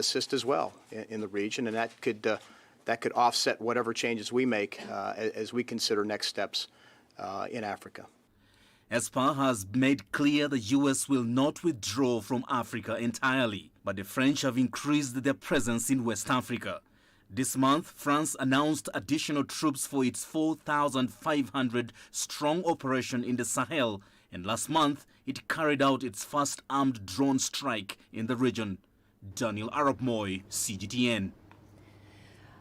assist as well in the region, and that could offset whatever changes we make as we consider next steps in Africa. Esper has made clear the U.S. will not withdraw from Africa entirely, but the French have increased their presence in West Africa. This month, France announced additional troops for its 4,500-strong operation in the Sahel, and last month it carried out its first armed drone strike in the region. Daniel Arab-Moy, CGTN.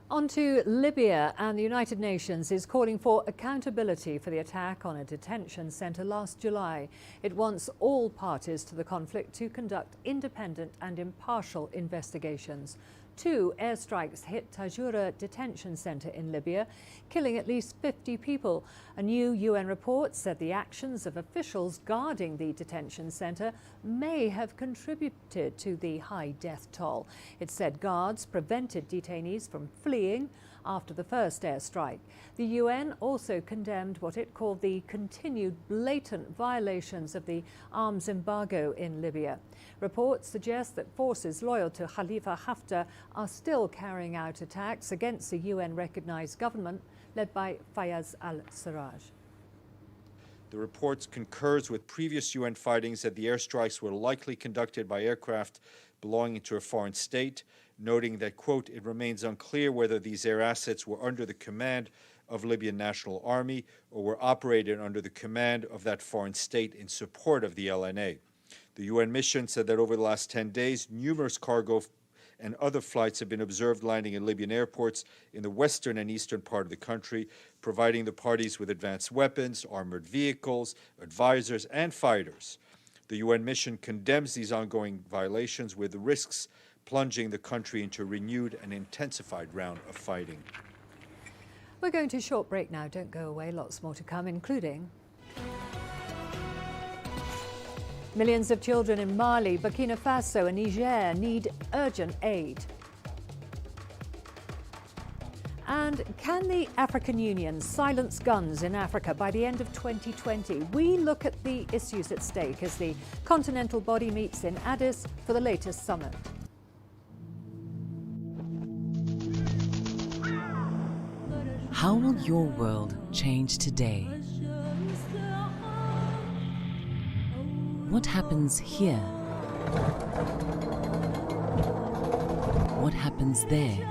On to Libya, and the United Nations is calling for accountability for the attack on a detention centre last July. It wants all parties to the conflict to conduct independent and impartial investigations. 2 airstrikes hit Tajura detention centre in Libya, killing at least 50 people. A new UN report said the actions of officials guarding the detention centre may have contributed to the high death toll. It said guards prevented detainees from fleeing after the first airstrike. The UN also condemned what it called the continued blatant violations of the arms embargo in Libya. Reports suggest that forces loyal to Khalifa Haftar are still carrying out attacks against the UN-recognized government led by Fayez al-Sarraj. The report concurs with previous UN findings that the airstrikes were likely conducted by aircraft belonging to a foreign state, noting that, quote, it remains unclear whether these air assets were under the command of Libyan National Army or were operated under the command of that foreign state in support of the LNA. The UN mission said that over the last 10 days, numerous cargo and other flights have been observed landing in Libyan airports in the western and eastern part of the country, providing the parties with advanced weapons, armored vehicles, advisors, and fighters. The UN mission condemns these ongoing violations, with the risks plunging the country into a renewed and intensified round of fighting. We're going to a short break now. Don't go away. Lots more to come, including millions of children in Mali, Burkina Faso and Niger need urgent aid. And can the African Union silence guns in Africa by the end of 2020? We look at the issues at stake as the continental body meets in Addis for the latest summit. How will your world change today? What happens here? What happens there?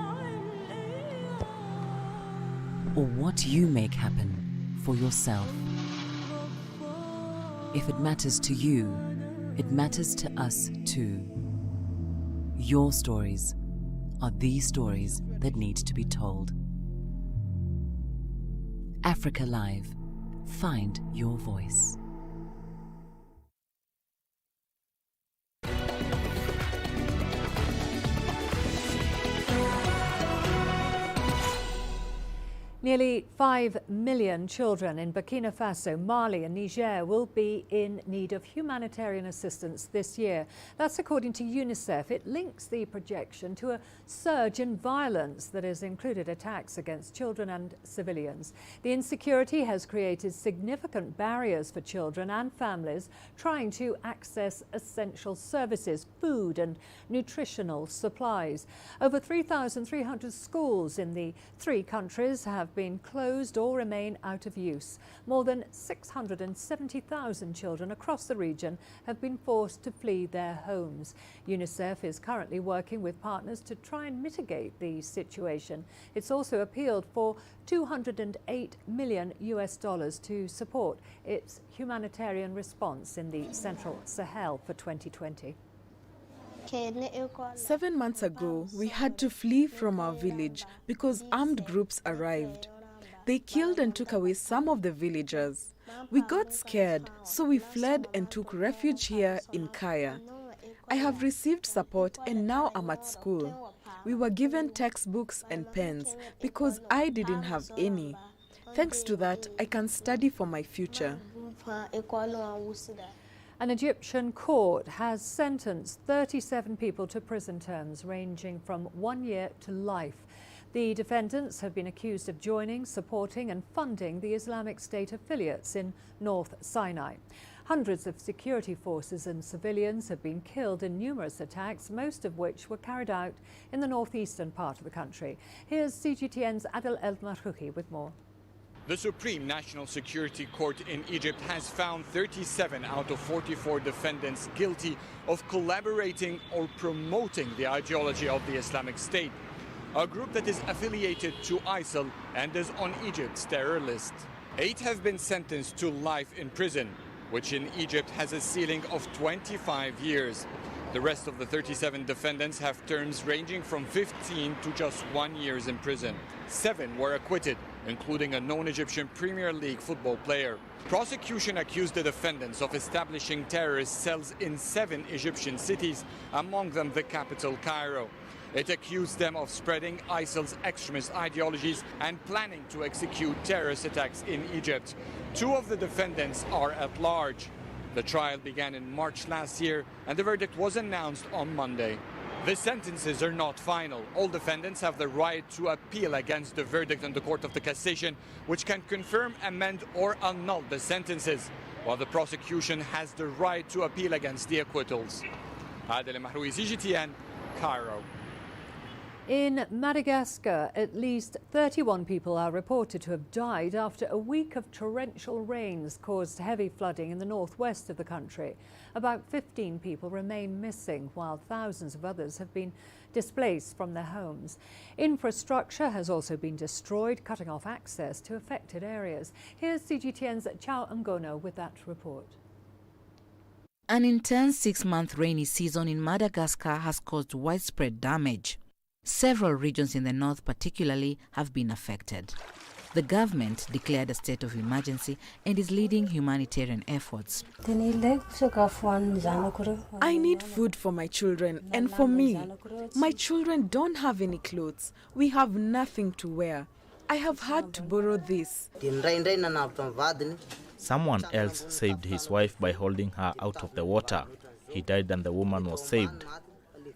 Or what you make happen for yourself? If it matters to you, it matters to us too. Your stories are the stories that need to be told. Africa Live. Find your voice. Nearly 5 million children in Burkina Faso, Mali and Niger will be in need of humanitarian assistance this year. That's according to UNICEF. It links the projection to a surge in violence that has included attacks against children and civilians. The insecurity has created significant barriers for children and families trying to access essential services, food and nutritional supplies. Over 3,300 schools in the 3 countries have been closed or remain out of use. More than 670,000 children across the region have been forced to flee their homes. UNICEF is currently working with partners to try and mitigate the situation. It's also appealed for $208 million to support its humanitarian response in the Central Sahel for 2020. 7 months ago, we had to flee from our village because armed groups arrived. They killed and took away some of the villagers. We got scared, so we fled and took refuge here in Kaya. I have received support and now I'm at school. We were given textbooks and pens because I didn't have any. Thanks to that, I can study for my future. An Egyptian court has sentenced 37 people to prison terms ranging from 1 year to life. The defendants have been accused of joining, supporting and funding the Islamic State affiliates in North Sinai. Hundreds of security forces and civilians have been killed in numerous attacks, most of which were carried out in the northeastern part of the country. Here's CGTN's Adel El Marhouki with more. The Supreme National Security Court in Egypt has found 37 out of 44 defendants guilty of collaborating or promoting the ideology of the Islamic State, a group that is affiliated to ISIL and is on Egypt's terror list. 8 have been sentenced to life in prison, which in Egypt has a ceiling of 25 years. The rest of the 37 defendants have terms ranging from 15 to just 1 year in prison. 7 were acquitted, including a known Egyptian Premier League football player. Prosecution accused the defendants of establishing terrorist cells in 7 Egyptian cities, among them the capital, Cairo. It accused them of spreading ISIL's extremist ideologies and planning to execute terrorist attacks in Egypt. 2 of the defendants are at large. The trial began in March last year, and the verdict was announced on Monday. The sentences are not final. All defendants have the right to appeal against the verdict in the Court of the Cassation, which can confirm, amend or annul the sentences, while the prosecution has the right to appeal against the acquittals. Adel El Marhouki, CGTN, Cairo. In Madagascar, at least 31 people are reported to have died after a week of torrential rains caused heavy flooding in the northwest of the country. About 15 people remain missing, while thousands of others have been displaced from their homes. Infrastructure has also been destroyed, cutting off access to affected areas. Here's CGTN's Chao Ngono with that report. An intense 6-month rainy season in Madagascar has caused widespread damage. Several regions in the north particularly have been affected. The government declared a state of emergency and is leading humanitarian efforts. I need food for my children and for me. My children don't have any clothes. We have nothing to wear. I have had to borrow this. Someone else saved his wife by holding her out of the water. He died and the woman was saved.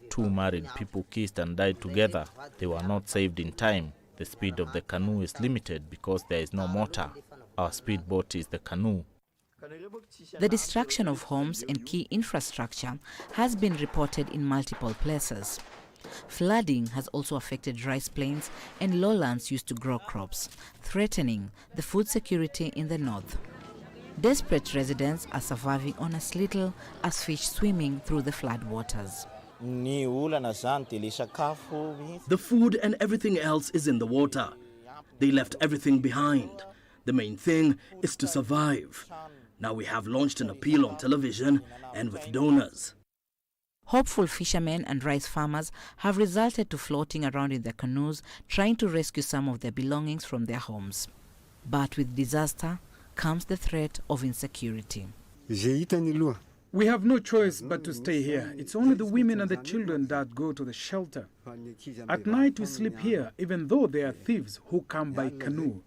2 married people kissed and died together. They were not saved in time. The speed of the canoe is limited because there is no motor. Our speedboat is the canoe. The destruction of homes and key infrastructure has been reported in multiple places. Flooding has also affected rice plains and lowlands used to grow crops, threatening the food security in the north. Desperate residents are surviving on as little as fish swimming through the flood waters. The food and everything else is in the water. They left everything behind. The main thing is to survive. Now we have launched an appeal on television and with donors. Hopeful fishermen and rice farmers have resulted to floating around in their canoes, trying to rescue some of their belongings from their homes. But with disaster comes the threat of insecurity. We have no choice but to stay here. It's only the women and the children that go to the shelter. At night we sleep here, even though there are thieves who come by canoe,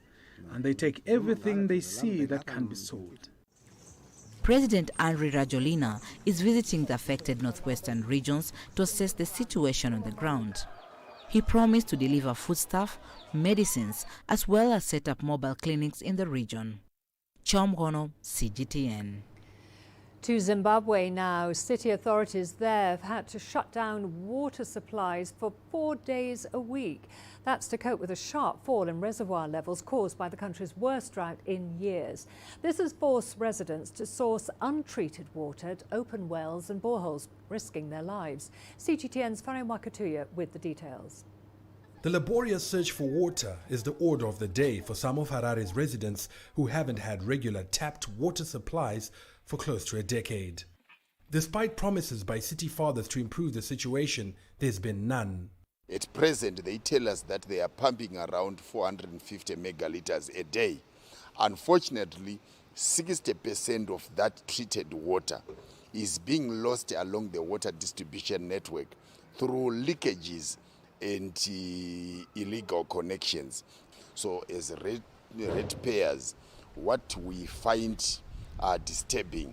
and they take everything they see that can be sold. President Andry Rajoelina is visiting the affected northwestern regions to assess the situation on the ground. He promised to deliver foodstuff, medicines, as well as set up mobile clinics in the region. Chao Ngono, CGTN. To Zimbabwe now. City authorities there have had to shut down water supplies for 4 days a week. That's to cope with a sharp fall in reservoir levels caused by the country's worst drought in years. This has forced residents to source untreated water at open wells and boreholes, risking their lives. CGTN's Farai Wakatuya with the details. The laborious search for water is the order of the day for some of Harare's residents who haven't had regular tapped water supplies for close to a decade. Despite promises by city fathers to improve the situation, there's been none. At present, they tell us that they are pumping around 450 megaliters a day. Unfortunately, 60% of that treated water is being lost along the water distribution network through leakages and illegal connections. So as ratepayers, what we find disturbing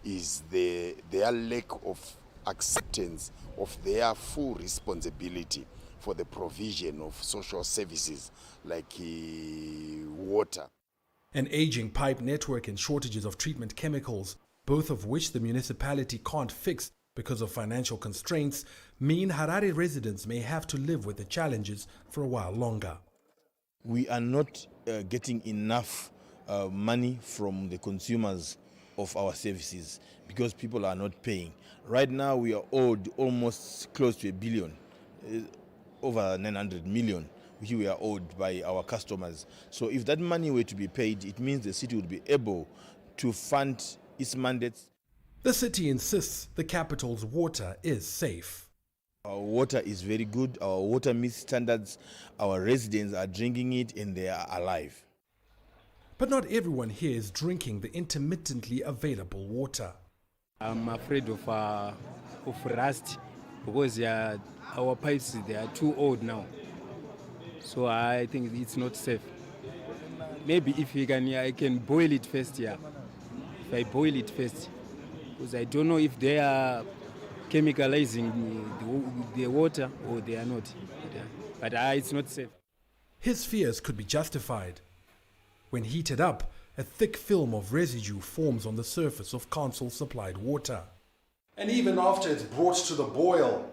is their lack of acceptance of their full responsibility for the provision of social services like water. An aging pipe network and shortages of treatment chemicals both of which the municipality can't fix because of financial constraints, mean Harare residents may have to live with the challenges for a while longer. We are not getting enough money from the consumers of our services because people are not paying. Right now we are owed almost close to $1 billion, over 900 million, which we are owed by our customers. So if that money were to be paid, it means the city would be able to fund its mandates. The city insists the capital's water is safe. Our water is very good, our water meets standards, our residents are drinking it and they are alive. But not everyone here is drinking the intermittently available water. I'm afraid of rust because our pipes, they are too old now. So I think it's not safe. Maybe if I can boil it first, yeah. If I boil it first, because I don't know if they are chemicalizing the water or they are not. But it's not safe. His fears could be justified. When heated up, a thick film of residue forms on the surface of council-supplied water. And even after it's brought to the boil,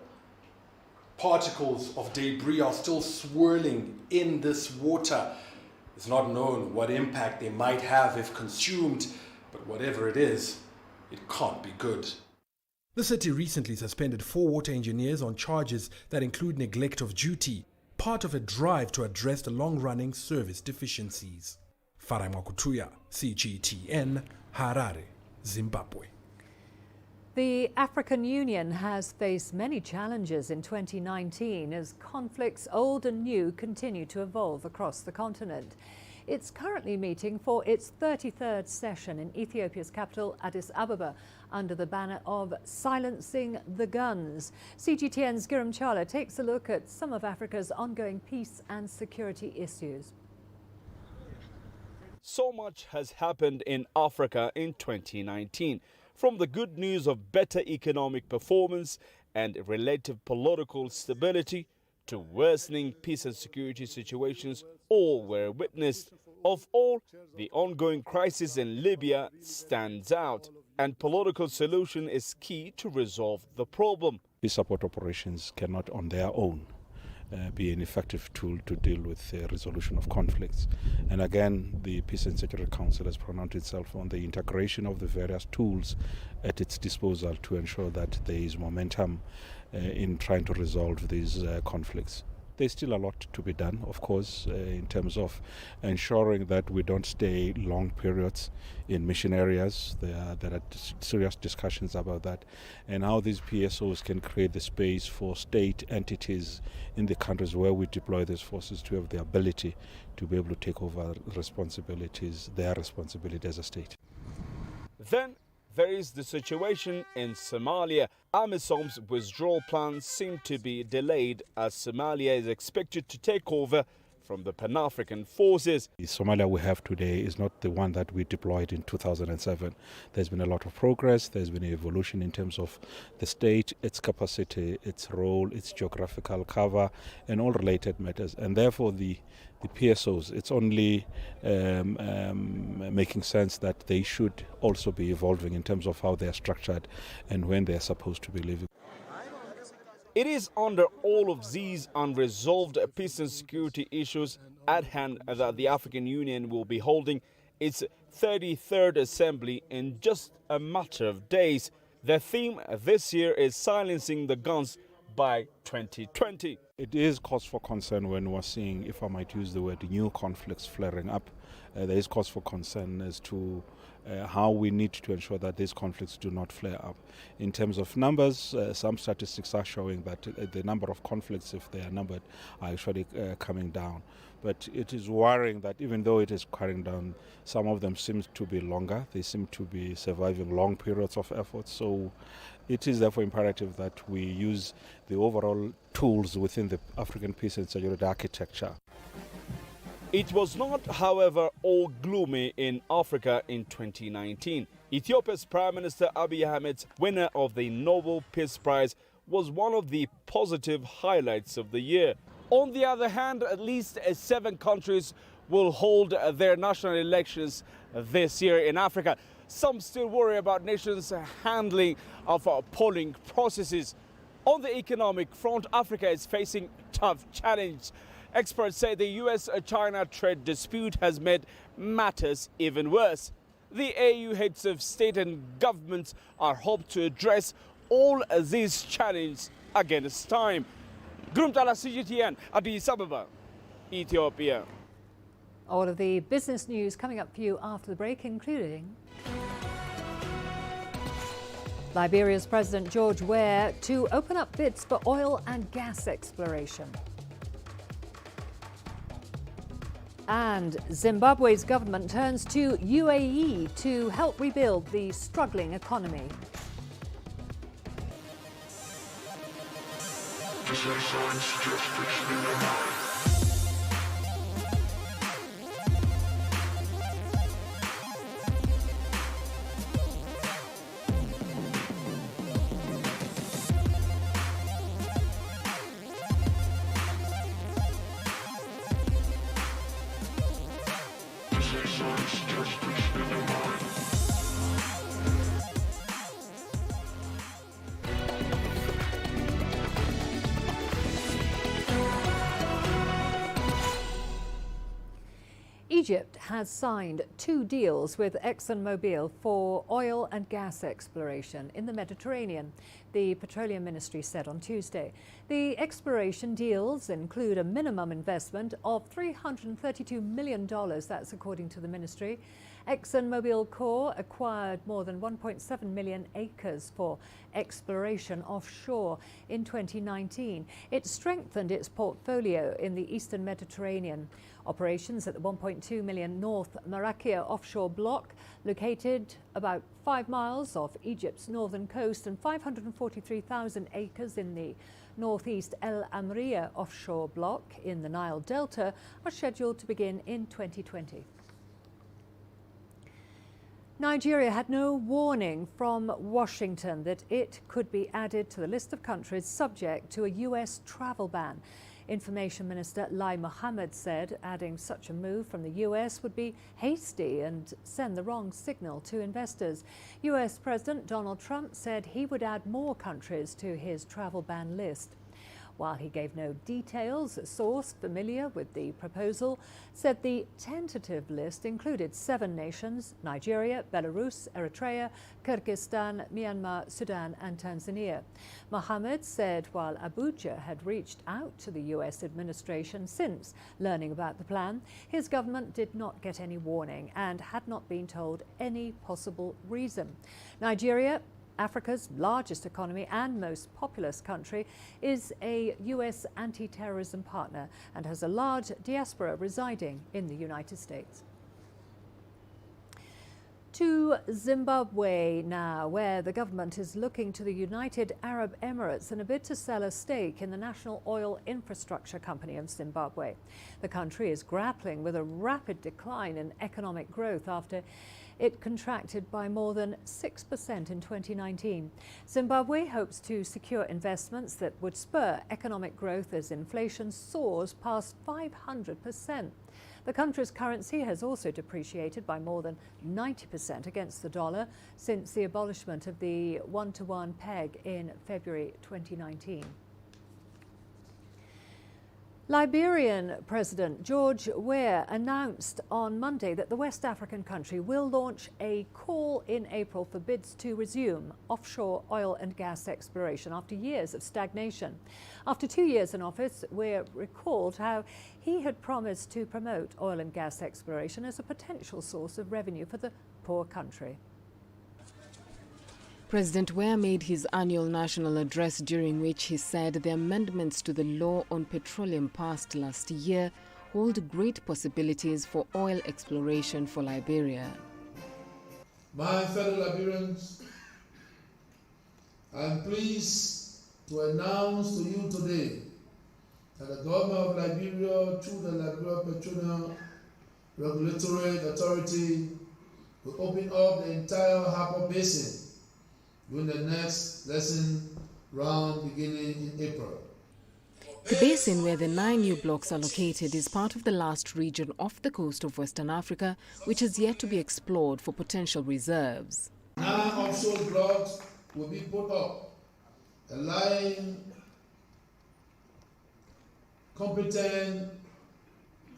particles of debris are still swirling in this water. It's not known what impact they might have if consumed, but whatever it is, it can't be good. The city recently suspended 4 water engineers on charges that include neglect of duty, part of a drive to address the long-running service deficiencies. Farai Mwakutuya, CGTN, Harare, Zimbabwe. The African Union has faced many challenges in 2019 as conflicts old and new continue to evolve across the continent. It's currently meeting for its 33rd session in Ethiopia's capital, Addis Ababa, under the banner of Silencing the Guns. CGTN's Giram Chala takes a look at some of Africa's ongoing peace and security issues. So much has happened in Africa in 2019, from the good news of better economic performance and relative political stability to worsening peace and security situations, all were witnessed. Of all, the ongoing crisis in Libya stands out, and political solution is key to resolve the problem. Peace support operations cannot on their own be an effective tool to deal with the resolution of conflicts. And again, the Peace and Security Council has pronounced itself on the integration of the various tools at its disposal to ensure that there is momentum in trying to resolve these conflicts. There's still a lot to be done, of course, in terms of ensuring that we don't stay long periods in mission areas. There are serious discussions about that, and how these PSOs can create the space for state entities in the countries where we deploy these forces to have the ability to be able to take over responsibilities, their responsibility as a state. Then there is the situation in Somalia. AMISOM's withdrawal plans seem to be delayed as Somalia is expected to take over from the Pan-African forces. The Somalia we have today is not the one that we deployed in 2007. There's been a lot of progress, there's been an evolution in terms of the state, its capacity, its role, its geographical cover, and all related matters. And therefore the PSOs, it's only making sense that they should also be evolving in terms of how they are structured and when they are supposed to be living. It is under all of these unresolved peace and security issues at hand that the African Union will be holding its 33rd Assembly in just a matter of days. The theme this year is Silencing the Guns by 2020. It is cause for concern when we're seeing, if I might use the word, new conflicts flaring up. There is cause for concern as to how we need to ensure that these conflicts do not flare up. In terms of numbers, some statistics are showing that the number of conflicts, if they are numbered, are actually coming down. But it is worrying that even though it is carrying down, some of them seem to be longer. They seem to be surviving long periods of effort. So it is therefore imperative that we use the overall tools within the African peace and security architecture. It was not, however, all gloomy in Africa in 2019. Ethiopia's Prime Minister Abiy Ahmed's winner of the Nobel Peace Prize was one of the positive highlights of the year. On the other hand, at least 7 countries will hold their national elections this year in Africa. some still worry about nations' handling of polling processes. On the economic front, Africa is facing tough challenge. Experts say the US-China trade dispute has made matters even worse. The AU heads of state and governments are hoped to address all these challenges against time. Grumtala CGTN, Addis Ababa, Ethiopia. All of the business news coming up for you after the break, including Liberia's President George Weah to open up bids for oil and gas exploration. And Zimbabwe's government turns to UAE to help rebuild the struggling economy. Egypt has signed 2 deals with ExxonMobil for oil and gas exploration in the Mediterranean, the Petroleum Ministry said on Tuesday. The exploration deals include a minimum investment of $332 million, that's according to the ministry. ExxonMobil Corp acquired more than 1.7 million acres for exploration offshore in 2019. It strengthened its portfolio in the eastern Mediterranean. Operations at the 1.2 million North Marakia offshore block, located about 5 miles off Egypt's northern coast, and 543,000 acres in the northeast El Amriya offshore block in the Nile Delta, are scheduled to begin in 2020. Nigeria had no warning from Washington that it could be added to the list of countries subject to a US travel ban. Information Minister Lai Mohammed said adding such a move from the US would be hasty and send the wrong signal to investors. US President Donald Trump said he would add more countries to his travel ban list. While he gave no details, a source familiar with the proposal said the tentative list included 7 nations: Nigeria, Belarus, Eritrea, Kyrgyzstan, Myanmar, Sudan and Tanzania. Mohammed said while Abuja had reached out to the US administration since learning about the plan, his government did not get any warning and had not been told any possible reason. Nigeria, Africa's largest economy and most populous country, is a US anti-terrorism partner and has a large diaspora residing in the United States. To Zimbabwe now, where the government is looking to the United Arab Emirates in a bid to sell a stake in the national oil infrastructure company of Zimbabwe. The country is grappling with a rapid decline in economic growth after it contracted by more than 6% in 2019. Zimbabwe hopes to secure investments that would spur economic growth as inflation soars past 500%. The country's currency has also depreciated by more than 90% against the dollar since the abolishment of the 1-to-1 peg in February 2019. Liberian President George Weah announced on Monday that the West African country will launch a call in April for bids to resume offshore oil and gas exploration after years of stagnation. After 2 years in office, Weah recalled how he had promised to promote oil and gas exploration as a potential source of revenue for the poor country. President Weah made his annual national address, during which he said the amendments to the law on petroleum passed last year hold great possibilities for oil exploration for Liberia. My fellow Liberians, I am pleased to announce to you today that the government of Liberia, through the Liberia Petroleum Regulatory Authority, will open up the entire Harbour Basin during the next lesson round beginning in April. The basin where the 9 new blocks are located is part of the last region off the coast of Western Africa, which is yet to be explored for potential reserves. 9 offshore blocks will be put up, allowing competent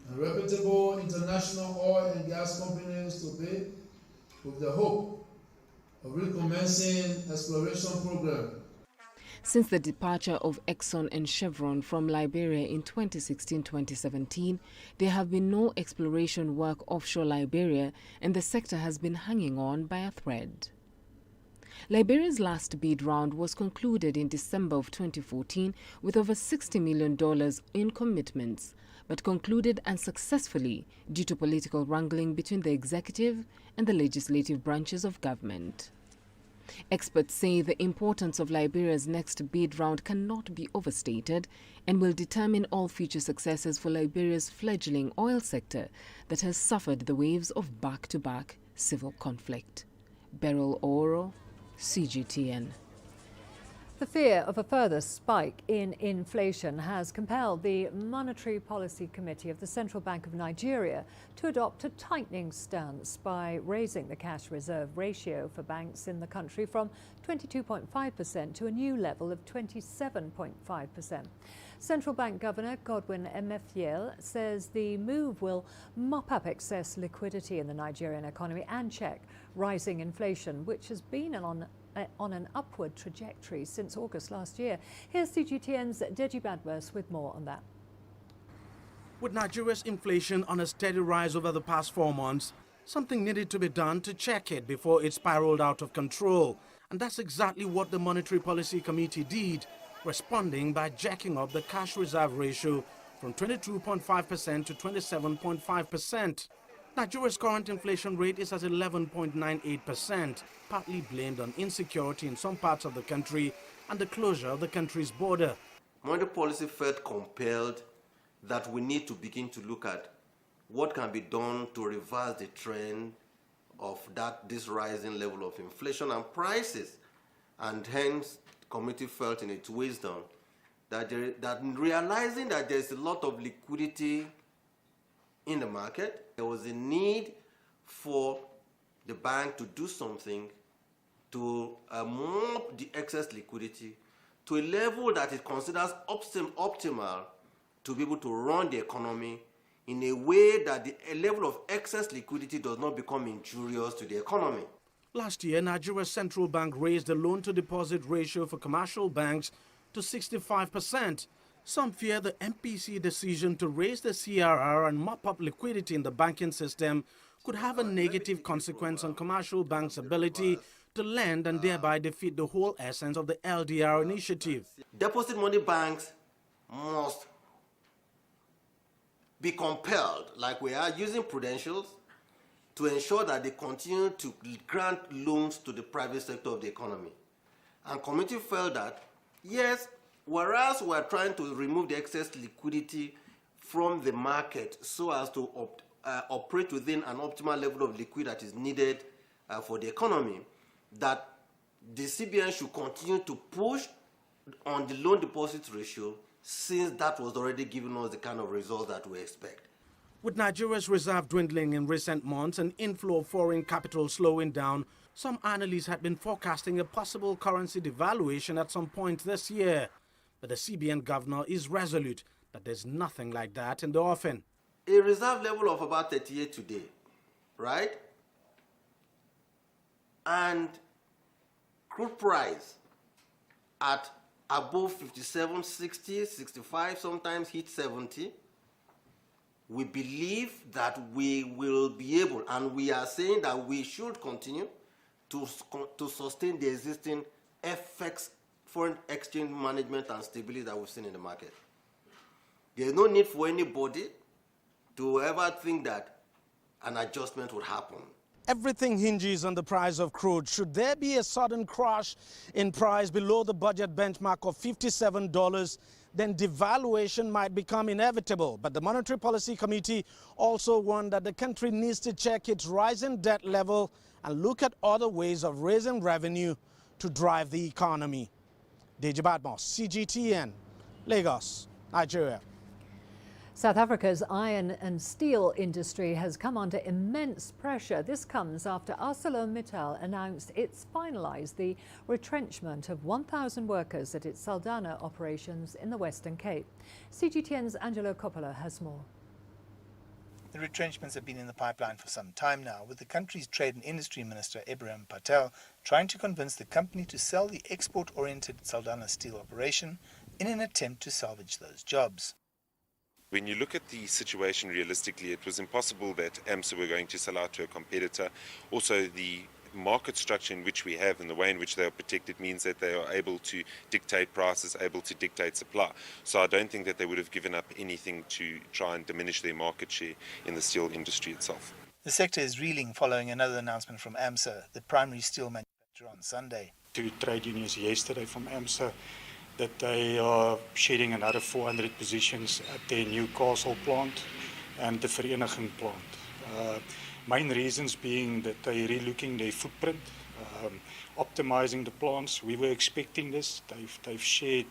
and reputable international oil and gas companies to bid with the hope of recommencing exploration program. Since the departure of Exxon and Chevron from Liberia in 2016-2017, there have been no exploration work offshore Liberia, and the sector has been hanging on by a thread. Liberia's last bid round was concluded in December of 2014 with over $60 million in commitments, but concluded unsuccessfully due to political wrangling between the executive and the legislative branches of government. Experts say the importance of Liberia's next bid round cannot be overstated and will determine all future successes for Liberia's fledgling oil sector that has suffered the waves of back-to-back civil conflict. Beryl Oro, CGTN. The fear of a further spike in inflation has compelled the Monetary Policy Committee of the Central Bank of Nigeria to adopt a tightening stance by raising the cash reserve ratio for banks in the country from 22.5% to a new level of 27.5%. Central Bank Governor Godwin Emefiele says the move will mop up excess liquidity in the Nigerian economy and check rising inflation, which has been on an upward trajectory since August last year. Here's CGTN's Deji Badmus with more on that. With Nigeria's inflation on a steady rise over the past 4 months, something needed to be done to check it before it spiraled out of control. And that's exactly what the Monetary Policy Committee did, responding by jacking up the cash reserve ratio from 22.5% to 27.5%. Nigeria's current inflation rate is at 11.98%, partly blamed on insecurity in some parts of the country and the closure of the country's border. Monetary policy felt compelled that we need to begin to look at what can be done to reverse the trend of this rising level of inflation and prices. And hence, the committee felt in its wisdom that realizing that there's a lot of liquidity in the market, there was a need for the bank to do something to mop the excess liquidity to a level that it considers optimal to be able to run the economy in a way that the level of excess liquidity does not become injurious to the economy. Last year, Nigeria's central bank raised the loan-to-deposit ratio for commercial banks to 65%. Some fear the MPC decision to raise the CRR and mop up liquidity in the banking system could have a negative consequence on commercial banks' ability to lend and thereby defeat the whole essence of the LDR initiative. Deposit money banks must be compelled, like we are using prudentials, to ensure that they continue to grant loans to the private sector of the economy. And committee felt that, yes, whereas we're trying to remove the excess liquidity from the market so as to operate within an optimal level of liquidity that is needed for the economy, that the CBN should continue to push on the loan deposit ratio since that was already giving us the kind of results that we expect. With Nigeria's reserve dwindling in recent months and inflow of foreign capital slowing down, some analysts had been forecasting a possible currency devaluation at some point this year. But the CBN governor is resolute that there's nothing like that in the offing. A reserve level of about 38 today, right? And crude price at above 57, 60, 65, sometimes hit 70. We believe that we will be able, and we are saying that we should continue to sustain the existing FX, foreign exchange management and stability that we've seen in the market. There's no need for anybody to ever think that an adjustment would happen. Everything hinges on the price of crude. Should there be a sudden crash in price below the budget benchmark of $57, then devaluation might become inevitable. But the Monetary Policy Committee also warned that the country needs to check its rising debt level and look at other ways of raising revenue to drive the economy. Deji Badmus, CGTN, Lagos, Nigeria. Nigeria. South Africa's iron and steel industry has come under immense pressure. This comes after ArcelorMittal announced it's finalised the retrenchment of 1,000 workers at its Saldanha operations in the Western Cape. CGTN's Angelo Coppola has more. The retrenchments have been in the pipeline for some time now, with the country's Trade and Industry Minister Ibrahim Patel trying to convince the company to sell the export-oriented Saldanha steel operation in an attempt to salvage those jobs. When you look at the situation realistically, it was impossible that AMSA were going to sell out to a competitor. Also, the market structure in which we have and the way in which they are protected means that they are able to dictate prices, able to dictate supply. So I don't think that they would have given up anything to try and diminish their market share in the steel industry itself. The sector is reeling following another announcement from AMSA, the primary steel manufacturer, on Sunday. Two trade unions yesterday from AMSA that they are shedding another 400 positions at their Newcastle plant and the Vereniging plant. Main reasons being that they're relooking their footprint, optimizing the plants. We were expecting this. They've shared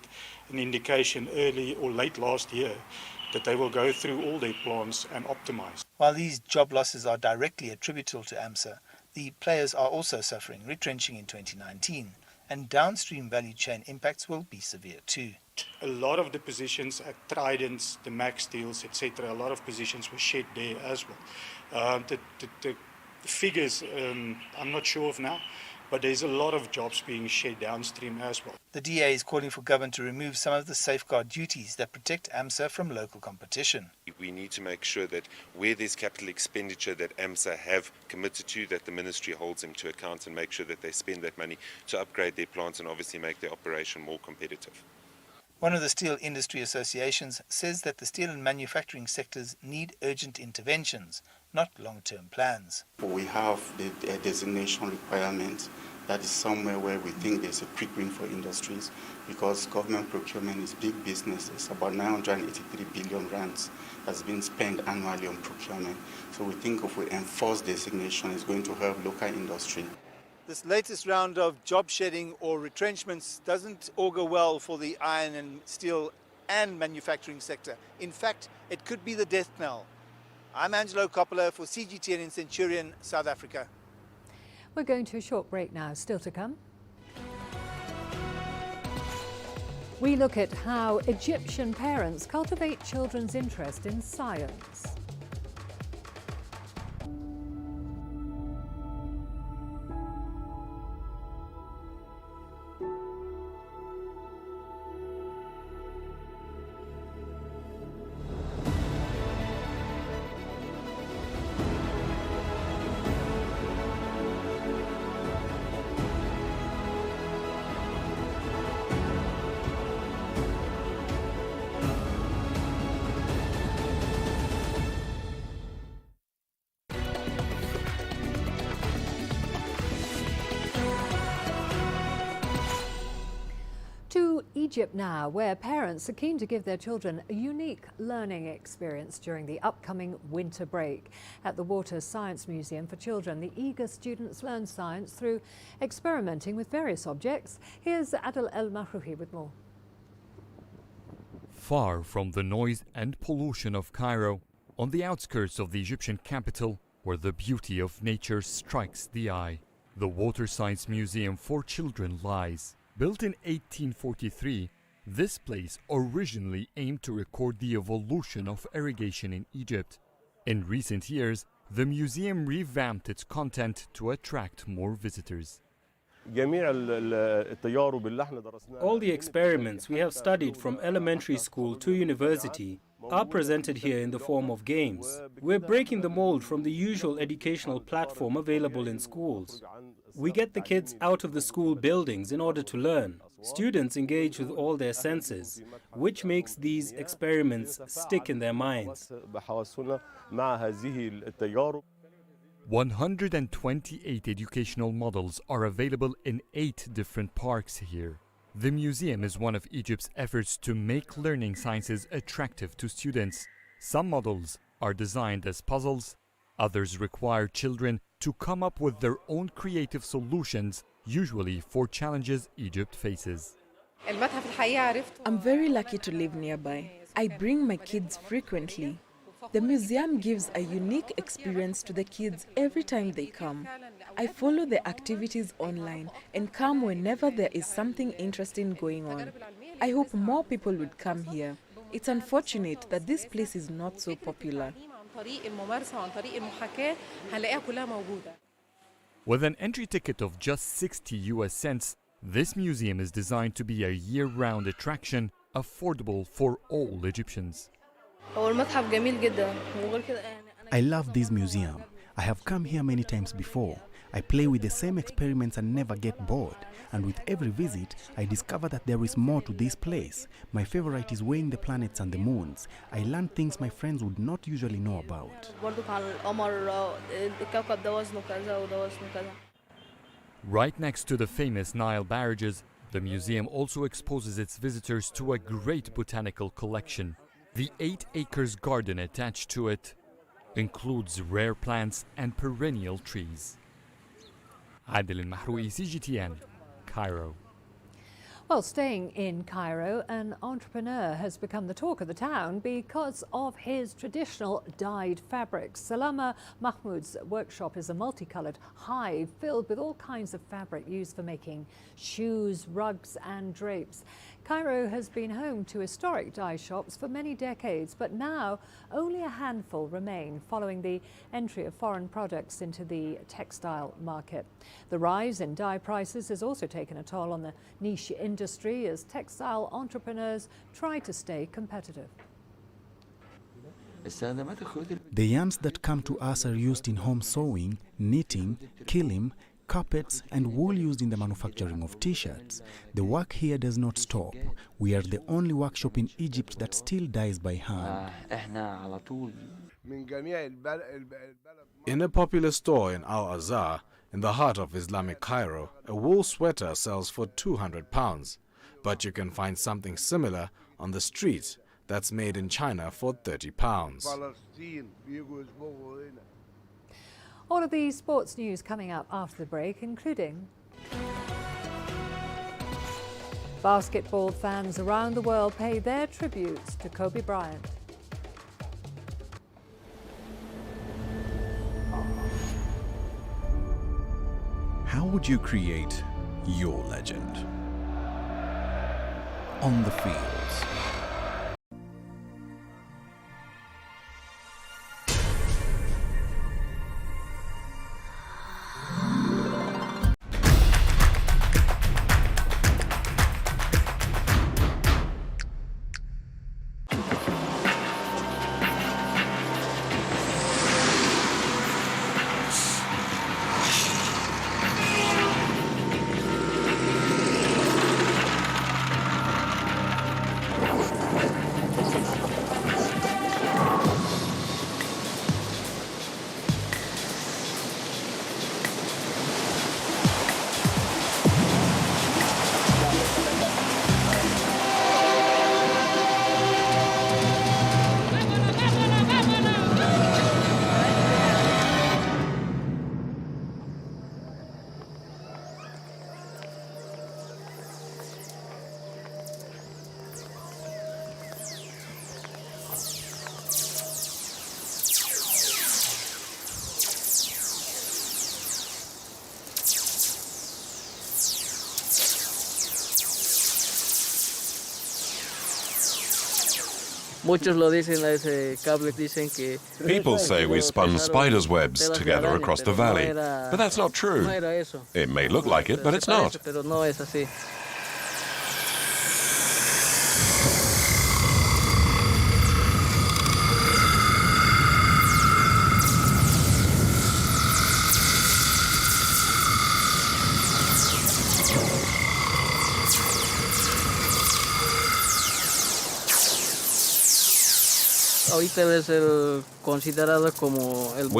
an indication early or late last year that they will go through all their plants and optimize. While these job losses are directly attributable to AMSA, the players are also suffering retrenching in 2019. And downstream value chain impacts will be severe too. A lot of the positions at Tridents, the Max Steels, etc., a lot of positions were shed there as well. The figures, I'm not sure of now, but there's a lot of jobs being shed downstream as well. The DA is calling for government to remove some of the safeguard duties that protect AMSA from local competition. We need to make sure that where there's capital expenditure that AMSA have committed to, that the ministry holds them to account and make sure that they spend that money to upgrade their plants and obviously make their operation more competitive. One of the steel industry associations says that the steel and manufacturing sectors need urgent interventions, not long-term plans. We have the designation requirement. That is somewhere where we think there's a quick win for industries because government procurement is big business. It's about 983 billion rands that's been spent annually on procurement. So we think if we enforce designation, it's going to help local industry. This latest round of job shedding or retrenchments doesn't augur well for the iron and steel and manufacturing sector. In fact, it could be the death knell. I'm Angelo Coppola for CGTN in Centurion, South Africa. We're going to a short break now. Still to come. We look at how Egyptian parents cultivate children's interest in science. Egypt now, where parents are keen to give their children a unique learning experience during the upcoming winter break. At the Water Science Museum for Children, the eager students learn science through experimenting with various objects. Here's Adel El Mahrouhi with more. Far from the noise and pollution of Cairo, on the outskirts of the Egyptian capital, where the beauty of nature strikes the eye, the Water Science Museum for Children lies. Built in 1843, this place originally aimed to record the evolution of irrigation in Egypt. In recent years, the museum revamped its content to attract more visitors. All the experiments we have studied from elementary school to university are presented here in the form of games. We're breaking the mold from the usual educational platform available in schools. We get the kids out of the school buildings in order to learn. Students engage with all their senses, which makes these experiments stick in their minds. 128 educational models are available in 8 different parks here. The museum is one of Egypt's efforts to make learning sciences attractive to students. Some models are designed as puzzles, others require children to come up with their own creative solutions, usually for challenges Egypt faces. I'm very lucky to live nearby. I bring my kids frequently. The museum gives a unique experience to the kids every time they come. I follow the activities online and come whenever there is something interesting going on. I hope more people would come here. It's unfortunate that this place is not so popular. With an entry ticket of just 60 US cents, this museum is designed to be a year-round attraction, affordable for all Egyptians. I love this museum. I have come here many times before. I play with the same experiments and never get bored. And with every visit, I discover that there is more to this place. My favorite is weighing the planets and the moons. I learn things my friends would not usually know about. Right next to the famous Nile barrages, the museum also exposes its visitors to a great botanical collection. The 8 acres garden attached to it includes rare plants and perennial trees. Adil Al-Mahroui, CGTN, Cairo. Well, staying in Cairo, an entrepreneur has become the talk of the town because of his traditional dyed fabrics. Salama Mahmoud's workshop is a multicoloured hive filled with all kinds of fabric used for making shoes, rugs and drapes. Cairo has been home to historic dye shops for many decades, but now only a handful remain following the entry of foreign products into the textile market. The rise in dye prices has also taken a toll on the niche industry as textile entrepreneurs try to stay competitive. The yarns that come to us are used in home sewing, knitting, kilim, carpets and wool used in the manufacturing of t-shirts. The work here does not stop. We are the only workshop in Egypt that still dyes by hand. In a popular store in Al-Azhar, in the heart of Islamic Cairo, a wool sweater sells for £200. But you can find something similar on the street that's made in China for £30. All of the sports news coming up after the break, including basketball fans around the world pay their tributes to Kobe Bryant. How would you create your legend? On the fields. People say we spun spiders' webs together across the valley, but that's not true. It may look like it, but it's not. We're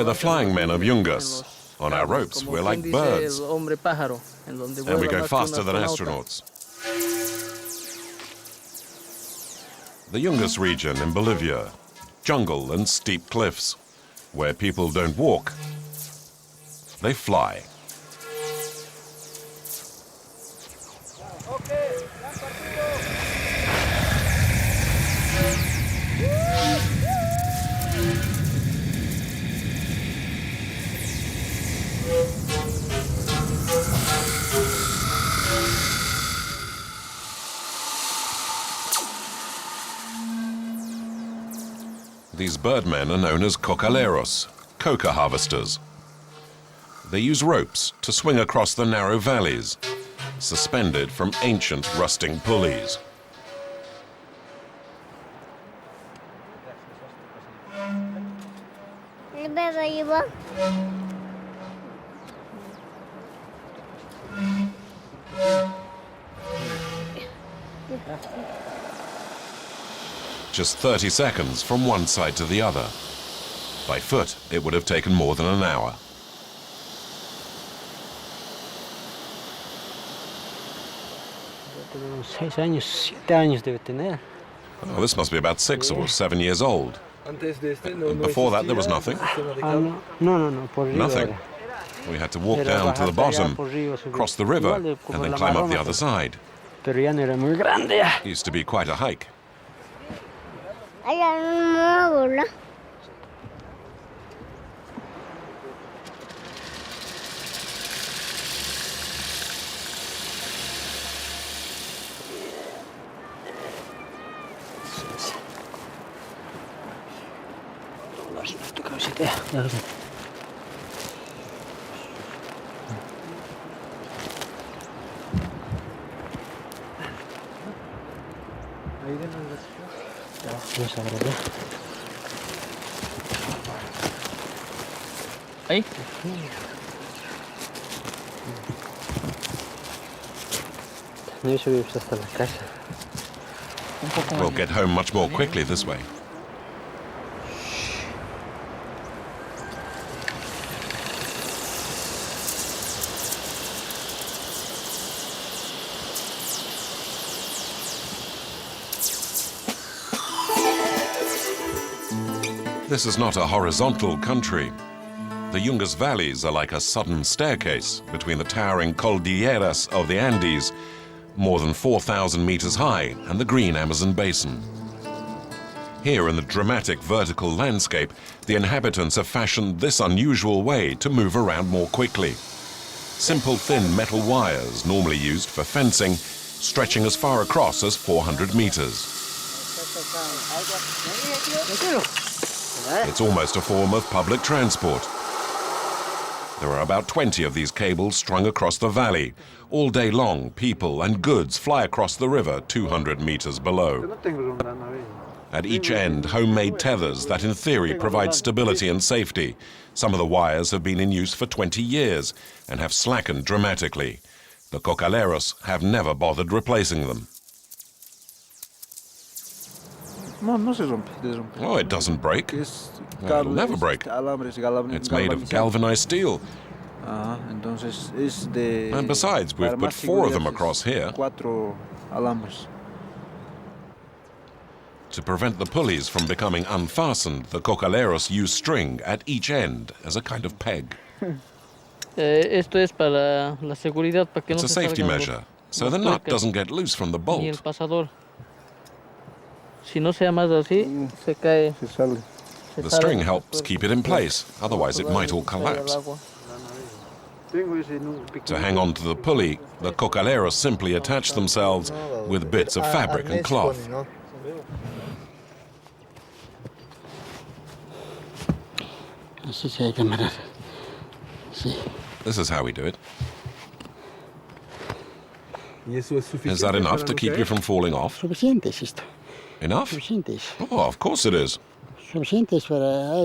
the flying men of Yungas. On our ropes, we're like birds. And we go faster than astronauts. The Yungas region in Bolivia. Jungle and steep cliffs. Where people don't walk, they fly. These birdmen are known as cocaleros, coca harvesters. They use ropes to swing across the narrow valleys, suspended from ancient rusting pulleys. Just 30 seconds from one side to the other. By foot, it would have taken more than an hour. Oh, this must be about 6 or 7 years old. Before that, there was nothing. Nothing. We had to walk down to the bottom, cross the river, and then climb up the other side. It used to be quite a hike. We'll get home much more quickly this way. This is not a horizontal country. The Yungas valleys are like a sudden staircase between the towering cordilleras of the Andes, more than 4,000 meters high, and the green Amazon basin. Here in the dramatic vertical landscape, the inhabitants have fashioned this unusual way to move around more quickly. Simple thin metal wires, normally used for fencing, stretching as far across as 400 meters. It's almost a form of public transport. There are about 20 of these cables strung across the valley. All day long, people and goods fly across the river 200 meters below. At each end, homemade tethers that in theory provide stability and safety. Some of the wires have been in use for 20 years and have slackened dramatically. The cocaleros have never bothered replacing them. Oh, it doesn't break. It'll never break. It's made of galvanized steel. And besides, we've put 4 of them across here. To prevent the pulleys from becoming unfastened, the cocaleros use string at each end as a kind of peg. It's a safety measure, so the nut doesn't get loose from the bolt. The string helps keep it in place, otherwise it might all collapse. To hang on to the pulley, the cocaleros simply attach themselves with bits of fabric and cloth. This is how we do it. Is that enough to keep you from falling off? Enough? Oh, of course it is.